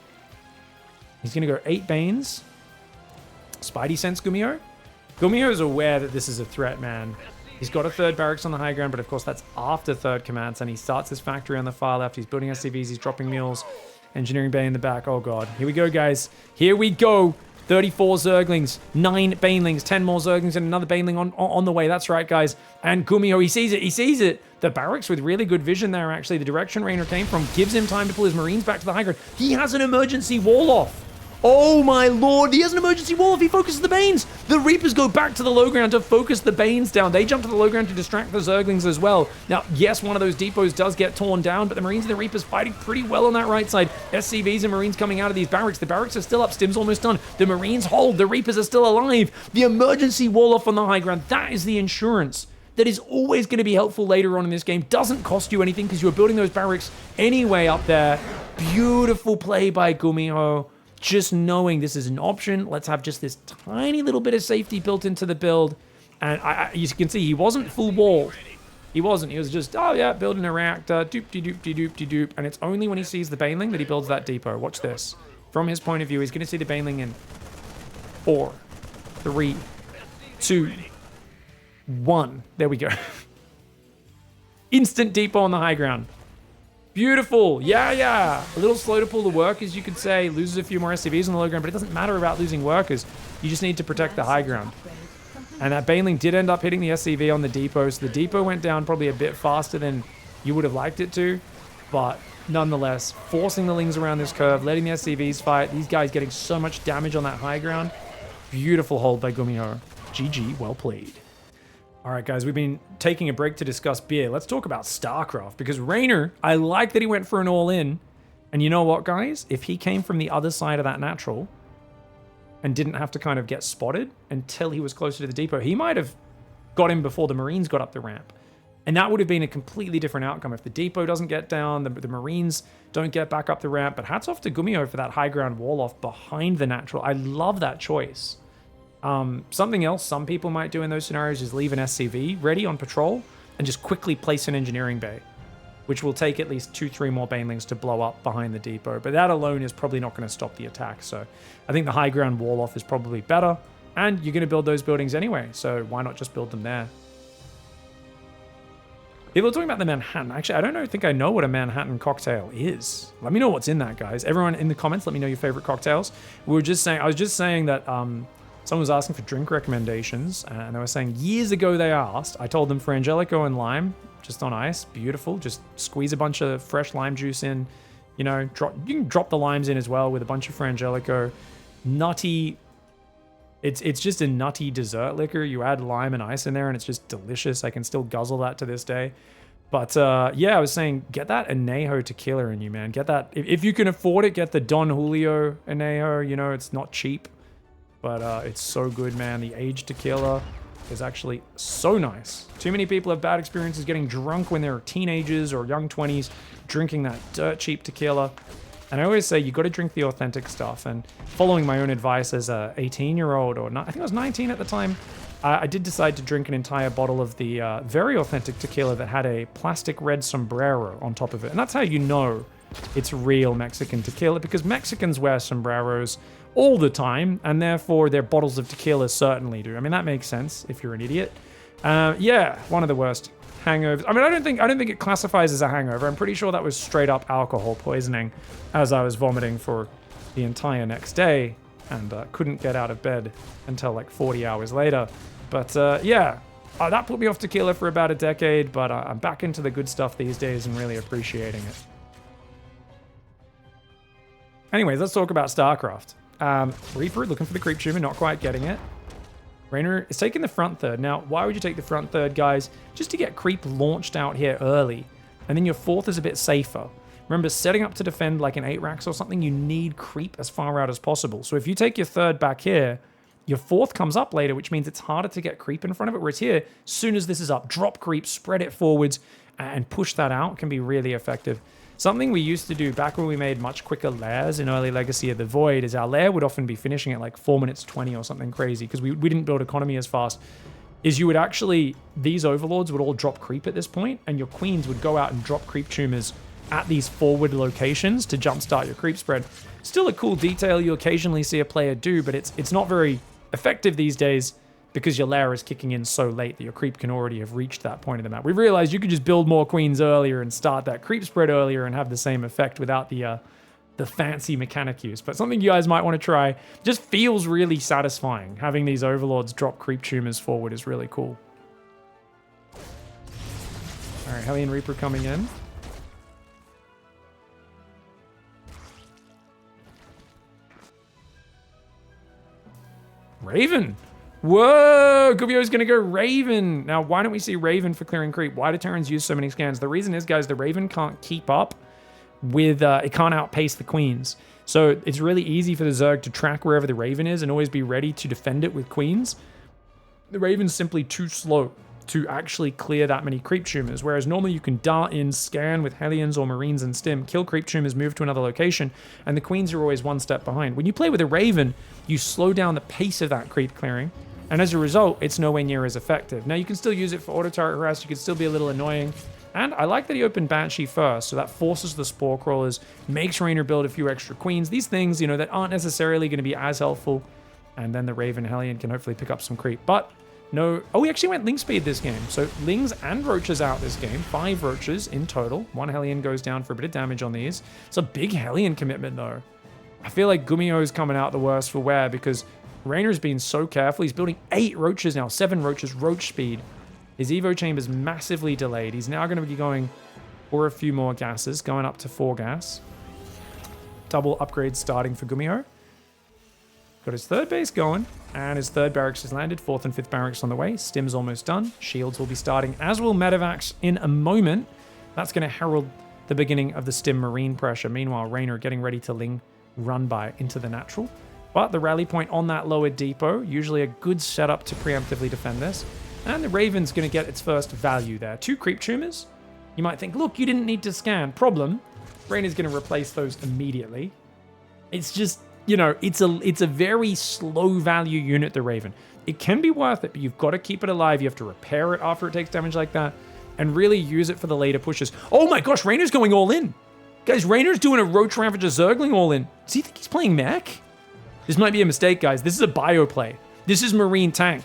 Speaker 1: He's going to go 8 Banes. Spidey sense GUMIHO. GUMIHO is aware that this is a threat, man. He's got a 3rd barracks on the high ground, but of course that's after 3rd commands, and he starts his factory on the far left. He's building SCVs, he's dropping mules, engineering bay in the back. Oh god, here we go, guys. Here we go. 34 Zerglings, 9 Banelings, 10 more Zerglings, and another Baneling on the way. That's right, guys. And GUMIHO, he sees it, he sees it. The barracks with really good vision there, actually. The direction REYNOR came from gives him time to pull his Marines back to the high ground. He has an emergency wall off. Oh my lord, he has an emergency wall off. He focuses the Banes. The Reapers go back to the low ground to focus the Banes down. They jump to the low ground to distract the Zerglings as well. Now, yes, one of those depots does get torn down, but the Marines and the Reapers fighting pretty well on that right side. SCVs and Marines coming out of these barracks. The barracks are still up. Stim's almost done. The Marines hold. The Reapers are still alive. The emergency wall off on the high ground. That is the insurance that is always going to be helpful later on in this game. Doesn't cost you anything because you're building those barracks anyway up there. Beautiful play by GUMIHO. Just knowing this is an option. Let's have just this tiny little bit of safety built into the build. And you can see he wasn't full walled. He wasn't. He was just, oh yeah, building a reactor. Doop-de-doop-de-doop-de-doop. And it's only when he sees the Baneling that he builds that depot. Watch this. From his point of view, he's going to see the Baneling in 4, 3, 2, 1. There we go. Instant depot on the high ground. Beautiful. Yeah. A little slow to pull the workers, you could say. Loses a few more SCVs on the low ground, but it doesn't matter about losing workers. You just need to protect the high ground. And that Baneling did end up hitting the SCV on the depot, so the depot went down probably a bit faster than you would have liked it to. But nonetheless, forcing the Lings around this curve, letting the SCVs fight. These guys getting so much damage on that high ground. Beautiful hold by GUMIHO. GG, well played. All right, guys, we've been taking a break to discuss beer. Let's talk about StarCraft, because REYNOR, I like that he went for an all-in. And you know what, guys? If he came from the other side of that natural and didn't have to kind of get spotted until he was closer to the depot, he might have got him before the Marines got up the ramp. And that would have been a completely different outcome if the depot doesn't get down, the Marines don't get back up the ramp. But hats off to GUMIHO for that high ground wall off behind the natural. I love that choice. Something else some people might do in those scenarios is leave an SCV ready on patrol and just quickly place an engineering bay, which will take at least 2-3 more Banelings to blow up behind the depot. But that alone is probably not going to stop the attack. So I think the high ground wall off is probably better. And you're going to build those buildings anyway, so why not just build them there? People are talking about the Manhattan. Actually, I don't think I know what a Manhattan cocktail is. Let me know what's in that, guys. Everyone in the comments, let me know your favorite cocktails. I was just saying that someone was asking for drink recommendations, and they were saying years ago they asked. I told them Frangelico and lime, just on ice, beautiful. Just squeeze a bunch of fresh lime juice in. You know, you can drop the limes in as well with a bunch of Frangelico. Nutty. It's just a nutty dessert liquor. You add lime and ice in there, and it's just delicious. I can still guzzle that to this day. But yeah, I was saying, get that Añejo tequila in you, man. Get that if you can afford it. Get the Don Julio Añejo. You know, it's not cheap. But it's so good, man. The aged tequila is actually so nice. Too many people have bad experiences getting drunk when they're teenagers or young 20s, drinking that dirt cheap tequila. And I always say you got to drink the authentic stuff. And following my own advice as a 18-year-old, or I think I was 19 at the time, I did decide to drink an entire bottle of the very authentic tequila that had a plastic red sombrero on top of it. And that's how you know it's real Mexican tequila, because Mexicans wear sombreros all the time, and therefore their bottles of tequila certainly do. I mean, that makes sense if you're an idiot. Yeah, one of the worst hangovers. I mean, I don't think it classifies as a hangover. I'm pretty sure that was straight up alcohol poisoning, as I was vomiting for the entire next day and couldn't get out of bed until like 40 hours later. But yeah, that put me off tequila for about a decade, but I'm back into the good stuff these days and really appreciating it. Anyways, let's talk about StarCraft. Reaper looking for the creep tumor, not quite getting it. REYNOR is taking the front third. Now, why would you take the front third, guys? Just to get creep launched out here early. And then your fourth is a bit safer. Remember, setting up to defend like an 8 racks or something, you need creep as far out as possible. So if you take your third back here, your fourth comes up later, which means it's harder to get creep in front of it. Whereas here, as soon as this is up, drop creep, spread it forwards, and push that out can be really effective. Something we used to do back when we made much quicker lairs in early Legacy of the Void is our lair would often be finishing at like 4 minutes 20 or something crazy because we didn't build economy as fast. Is you would actually, these overlords would all drop creep at this point, and your queens would go out and drop creep tumors at these forward locations to jumpstart your creep spread. Still a cool detail you occasionally see a player do, but it's not very effective these days because your lair is kicking in so late that your creep can already have reached that point of the map. We've realized you could just build more queens earlier and start that creep spread earlier and have the same effect without the the fancy mechanic use, but something you guys might want to try. Just feels really satisfying. Having these overlords drop creep tumors forward is really cool. All right, Hellion Reaper coming in. Raven. Whoa, Gummiho's gonna go Raven. Now, why don't we see Raven for clearing creep? Why do Terrans use so many scans? The reason is, guys, the Raven can't keep up with, it can't outpace the Queens. So it's really easy for the Zerg to track wherever the Raven is and always be ready to defend it with Queens. The Raven's simply too slow to actually clear that many creep tumors, whereas normally you can dart in, scan with Hellions or Marines and Stim, kill creep tumors, move to another location, and the Queens are always one step behind. When you play with a Raven, you slow down the pace of that creep clearing, and as a result, it's nowhere near as effective. Now, you can still use it for auto turret harass, you can still be a little annoying, and I like that he opened Banshee first, so that forces the Spore Crawlers, makes Reynor build a few extra Queens, these things, you know, that aren't necessarily going to be as helpful, and then the Raven Hellion can hopefully pick up some creep, but no, oh, we actually went Ling speed this game. So Lings and Roaches out this game. 5 Roaches in total. 1 Hellion goes down for a bit of damage on these. It's a big Hellion commitment though. I feel like Gumiho is coming out the worst for wear because Reynor's been so careful. He's building 8 Roaches now. 7 Roaches, Roach speed. His Evo chamber's massively delayed. He's now going to be going for a few more gases, going up to 4 gas. Double upgrades starting for Gumiho. Got his 3rd base going, and his 3rd barracks has landed. 4th and 5th barracks on the way. Stim's almost done. Shields will be starting, as will Medivacs in a moment. That's going to herald the beginning of the Stim Marine pressure. Meanwhile, Reynor getting ready to Ling run by into the natural. But the rally point on that lower depot, usually a good setup to preemptively defend this. And the Raven's going to get its first value there. 2 creep tumors. You might think, look, you didn't need to scan. Problem, Reynor's going to replace those immediately. It's just, you know, it's a very slow value unit, the Raven. It can be worth it, but you've got to keep it alive. You have to repair it after it takes damage like that and really use it for the later pushes. Oh my gosh, Reynor's going all in. Guys, Reynor's doing a Roach Ravager Zergling all in. Does he think he's playing mech? This might be a mistake, guys. This is a bio play. This is Marine tank.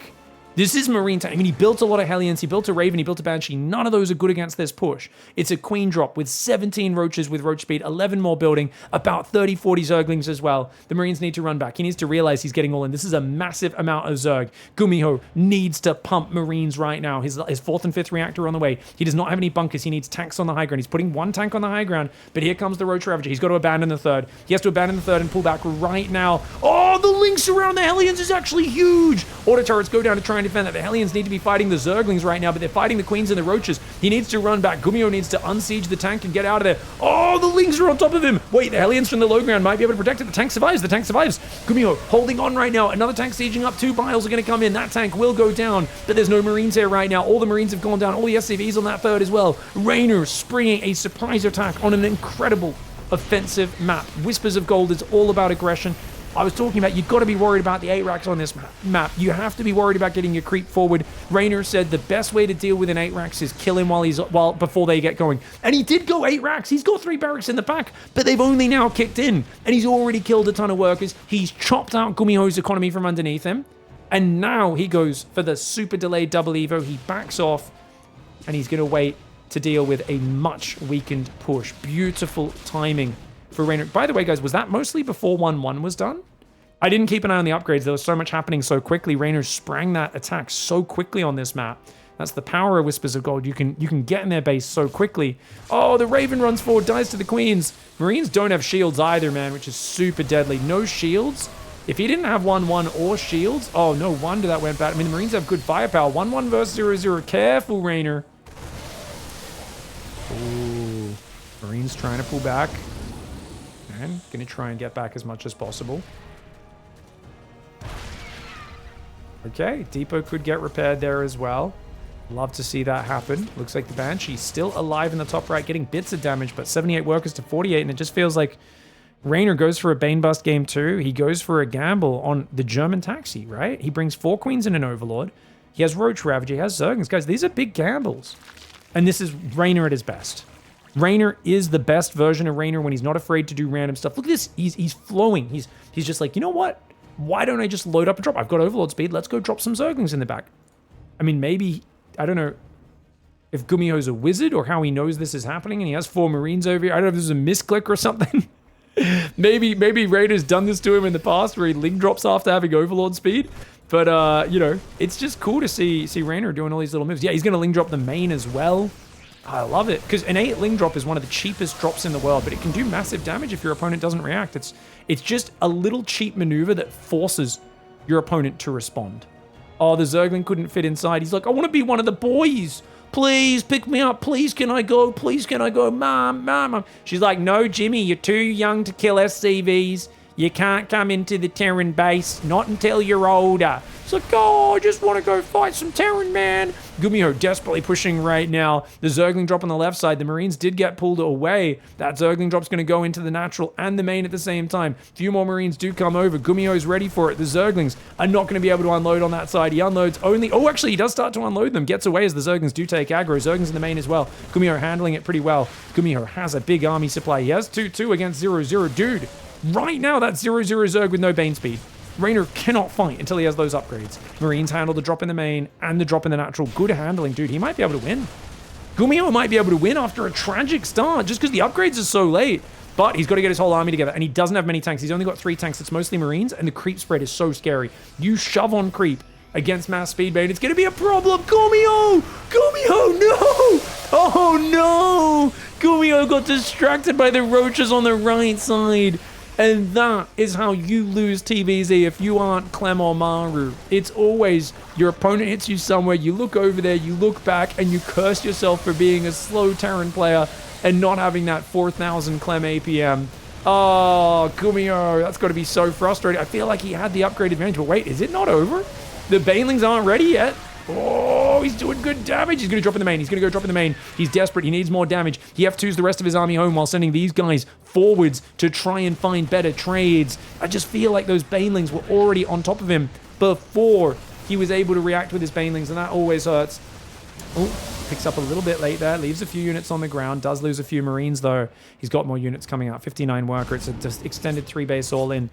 Speaker 1: This is Marine tank. I mean, he built a lot of Hellions. He built a Raven. He built a Banshee. None of those are good against this push. It's a Queen drop with 17 Roaches with Roach speed, 11 more building, about 30, 40 Zerglings as well. The Marines need to run back. He needs to realize he's getting all in. This is a massive amount of Zerg. Gumiho needs to pump Marines right now. His 4th and 5th reactor on the way. He does not have any bunkers. He needs tanks on the high ground. He's putting 1 tank on the high ground, but here comes the Roach Ravager. He's got to abandon the 3rd. He has to abandon the 3rd and pull back right now. Oh, the links around the Hellions is actually huge. Auto turrets go down to try and defend that. The Hellions need to be fighting the Zerglings right now, but they're fighting the Queens and the Roaches. He needs to run back. Gumiho needs to unsiege the tank and get out of there. Oh, the Lings are on top of him. Wait, the Hellions from the low ground might be able to protect it. The tank survives. The tank survives. Gumiho holding on right now. Another tank sieging up. 2 Biles are going to come in. That tank will go down, but there's no Marines here right now. All the Marines have gone down. All the SCVs on that 3rd as well. Reynor springing a surprise attack on an incredible offensive map. Whispers of Gold is all about aggression. I was talking about you've got to be worried about the 8 racks on this map. You have to be worried about getting your creep forward. Reynor said the best way to deal with an 8 racks is kill him before they get going. And he did go 8 racks. He's got 3 barracks in the back, but they've only now kicked in. And he's already killed a ton of workers. He's chopped out Gumiho's economy from underneath him. And now he goes for the super delayed double Evo. He backs off and he's going to wait to deal with a much weakened push. Beautiful timing for Reynor. By the way, guys, was that mostly before 1-1 was done? I didn't keep an eye on the upgrades. There was so much happening so quickly. Reynor sprang that attack so quickly on this map. That's the power of Whispers of Gold. You can get in their base so quickly. Oh, the Raven runs forward, dies to the Queens. Marines don't have shields either, man, which is super deadly. No shields. If he didn't have 1-1 or shields, oh, no wonder that went bad. I mean, the Marines have good firepower. 1-1 versus 0-0. Careful, Reynor. Ooh, Marines trying to pull back. And gonna try and get back as much as possible. Okay, depot could get repaired there as well. Love to see that happen. Looks like the Banshee's still alive in the top right, getting bits of damage, but 78 workers to 48, and it just feels like Reynor goes for a Bane Bust game 2. He goes for a gamble on the German taxi, right? He brings 4 Queens and an Overlord. He has Roach Ravager, he has Zerglings. Guys, these are big gambles. And this is Reynor at his best. Reynor is the best version of Reynor when he's not afraid to do random stuff. Look at this. He's flowing. He's just like, you know what? Why don't I just load up a drop? I've got Overlord speed. Let's go drop some Zerglings in the back. I mean, maybe, I don't know if Gumiho's a wizard or how he knows this is happening and he has 4 Marines over here. I don't know if this is a misclick or something. maybe Reynor's done this to him in the past where he link drops after having Overlord speed. But, you know, it's just cool to see Reynor doing all these little moves. Yeah, he's going to link drop the main as well. I love it, because an 8 link drop is one of the cheapest drops in the world, but it can do massive damage if your opponent doesn't react. It's just a little cheap maneuver that forces your opponent to respond. Oh, the Zergling couldn't fit inside. He's like, I want to be one of the boys. Please pick me up. Please, can I go? Please, can I go? Mom. She's like, no, Jimmy, you're too young to kill SCVs. You can't come into the Terran base, not until you're older. It's like, oh, I just want to go fight some Terran, man. GUMIHO desperately pushing right now. The Zergling drop on the left side. The Marines did get pulled away. That Zergling drop's going to go into the natural and the main at the same time. A few more Marines do come over. GUMIHO's ready for it. The Zerglings are not going to be able to unload on that side. He unloads only... Oh, actually, he does start to unload them. Gets away as the Zerglings do take aggro. Zerglings in the main as well. GUMIHO handling it pretty well. GUMIHO has a big army supply. He has 2-2 against 0-0. Dude, right now, that's 0-0 Zerg with no Bane speed. Reynor cannot fight until he has those upgrades. Marines handle the drop in the main and the drop in the natural. Good handling, dude. He might be able to win. GUMIHO might be able to win after a tragic start just because the upgrades are so late. But he's got to get his whole army together, and he doesn't have many tanks. He's only got 3 tanks. It's mostly Marines, and the creep spread is so scary. You shove on creep against mass speed bait, it's going to be a problem. GUMIHO! GUMIHO, no! Oh, no! GUMIHO got distracted by the roaches on the right side. And that is how you lose TVZ if you aren't Clem or Maru. It's always your opponent hits you somewhere, you look over there, you look back, and you curse yourself for being a slow Terran player and not having that 4,000 Clem APM. Oh, GUMIHO, that's got to be so frustrating. I feel like he had the upgrade advantage, but wait, is it not over? The Banelings aren't ready yet. Oh, he's doing good damage. He's going to drop in the main. He's going to go drop in the main. He's desperate. He needs more damage. He F2s the rest of his army home while sending these guys forwards to try and find better trades. I just feel like those Banelings were already on top of him before he was able to react with his Banelings, and that always hurts. Oh, picks up a little bit late there. Leaves a few units on the ground. Does lose a few Marines, though. He's got more units coming out. 59 worker. It's a just extended 3-base all-in.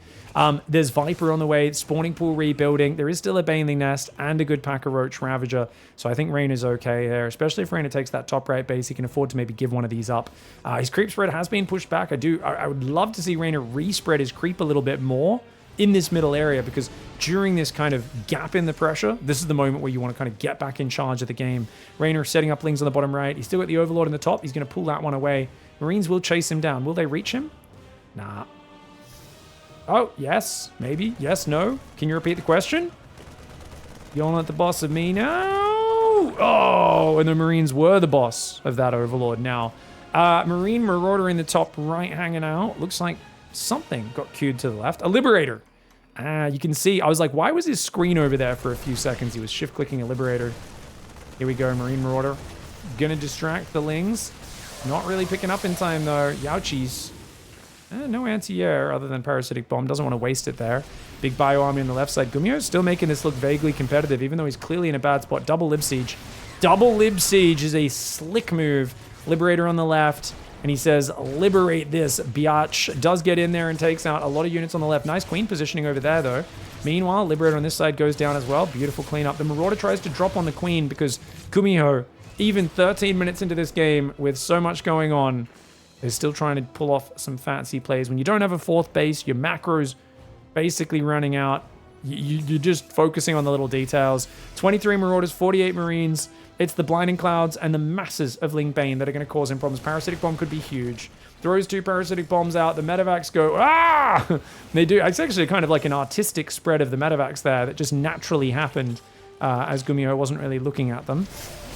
Speaker 1: There's Viper on the way. Spawning pool rebuilding. There is still a Baneling nest and a good pack of Roach Ravager. So I think Reynor is okay there. Especially if Reynor takes that top right base, he can afford to maybe give one of these up. His creep spread has been pushed back. I would love to see Reynor respread his creep a little bit more in this middle area, because during this kind of gap in the pressure, this is the moment where you want to kind of get back in charge of the game. Reynor setting up lings on the bottom right. He's still got the Overlord in the top. He's going to pull that one away. Marines will chase him down. Will they reach him? Nah. Oh, yes. Maybe. Yes, no. Can you repeat the question? You're not the boss of me now. Oh, and the Marines were the boss of that Overlord now. Marine Marauder in the top right hanging out. Looks like something got queued to the left. A Liberator. You can see, I was like, why was his screen over there for a few seconds? He was shift-clicking a Liberator. Here we go, Marine Marauder. Gonna distract the Lings. Not really picking up in time, though. Yowchies. No anti-air other than Parasitic Bomb. Doesn't want to waste it there. Big Bio Army on the left side. GUMIHO's still making this look vaguely competitive, even though he's clearly in a bad spot. Double Lib Siege. Double Lib Siege is a slick move. Liberator on the left. And he says, liberate this, biatch. Does get in there and takes out a lot of units on the left. Nice Queen positioning over there, though. Meanwhile, Liberator on this side goes down as well. Beautiful cleanup. The Marauder tries to drop on the Queen because GUMIHO, even 13 minutes into this game with so much going on, is still trying to pull off some fancy plays. When you don't have a 4th base, your macros basically running out. You're just focusing on the little details. 23 Marauders, 48 Marines. It's the Blinding Clouds and the masses of Ling Bane that are going to cause him problems. Parasitic Bomb could be huge. Throws 2 Parasitic Bombs out. The Medivacs go, ah! They do. It's actually kind of like an artistic spread of the Medivacs there that just naturally happened as GUMIHO wasn't really looking at them.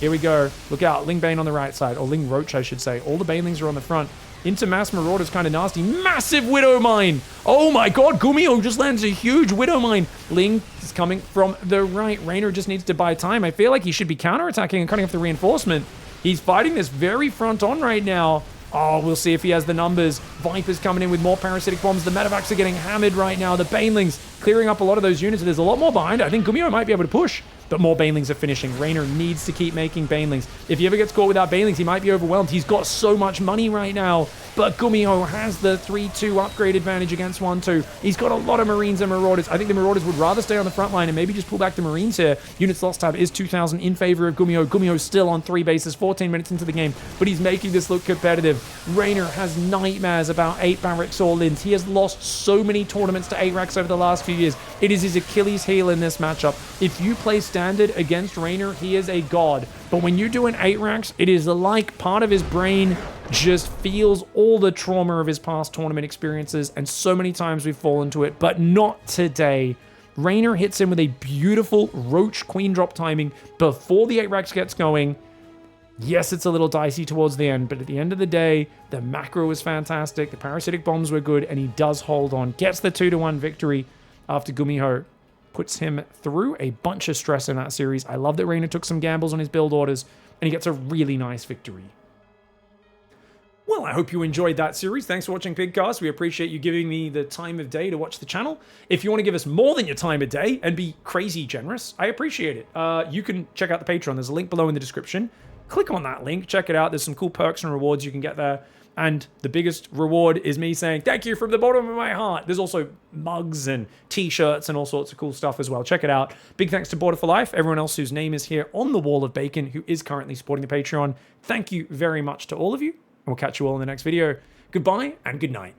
Speaker 1: Here we go. Look out. Ling Bane on the right side. Or Ling Roach, I should say. All the Banelings are on the front. Into Mass Marauder's kind of nasty. Massive Widow Mine! Oh my god, GUMIHO just lands a huge Widow Mine. Ling is coming from the right. Reynor just needs to buy time. I feel like he should be counterattacking and cutting off the reinforcement. He's fighting this very front on right now. Oh, we'll see if he has the numbers. Viper's coming in with more Parasitic Bombs. The Medivacs are getting hammered right now. The Banelings clearing up a lot of those units. There's a lot more behind. I think GUMIHO might be able to push. But more Banelings are finishing. Reynor needs to keep making Banelings. If he ever gets caught without Banelings, he might be overwhelmed. He's got so much money right now. but GUMIHO has the 3-2 upgrade advantage against 1-2. He's got a lot of Marines and Marauders. I think the Marauders would rather stay on the front line and maybe just pull back the Marines here. Units lost tab is 2,000 in favor of GUMIHO. GUMIHO's still on 3 bases, 14 minutes into the game, but he's making this look competitive. REYNOR has nightmares about 8 barracks all-ins. He has lost so many tournaments to 8 racks over the last few years. It is his Achilles heel in this matchup. If you play standard against REYNOR, he is a god. But when you do an 8 racks, it is like part of his brain just feels all the trauma of his past tournament experiences, and so many times we've fallen to it, but not today. REYNOR hits him with a beautiful Roach Queen drop timing before the 8 racks gets going. Yes, it's a little dicey towards the end, but at the end of the day, the macro was fantastic, the parasitic bombs were good, and he does hold on. Gets the 2-1 victory after GUMIHO puts him through a bunch of stress in that series. I love that REYNOR took some gambles on his build orders, and he gets a really nice victory. Well, I hope you enjoyed that series. Thanks for watching Pigcast. We appreciate you giving me the time of day to watch the channel. If you want to give us more than your time of day and be crazy generous, I appreciate it. You can check out the Patreon. There's a link below in the description. Click on that link. Check it out. There's some cool perks and rewards you can get there. And the biggest reward is me saying thank you from the bottom of my heart. There's also mugs and t-shirts and all sorts of cool stuff as well. Check it out. Big thanks to Bo3 for Life, everyone else whose name is here on the wall of bacon, who is currently supporting the Patreon. Thank you very much to all of you. We'll catch you all in the next video. Goodbye and good night.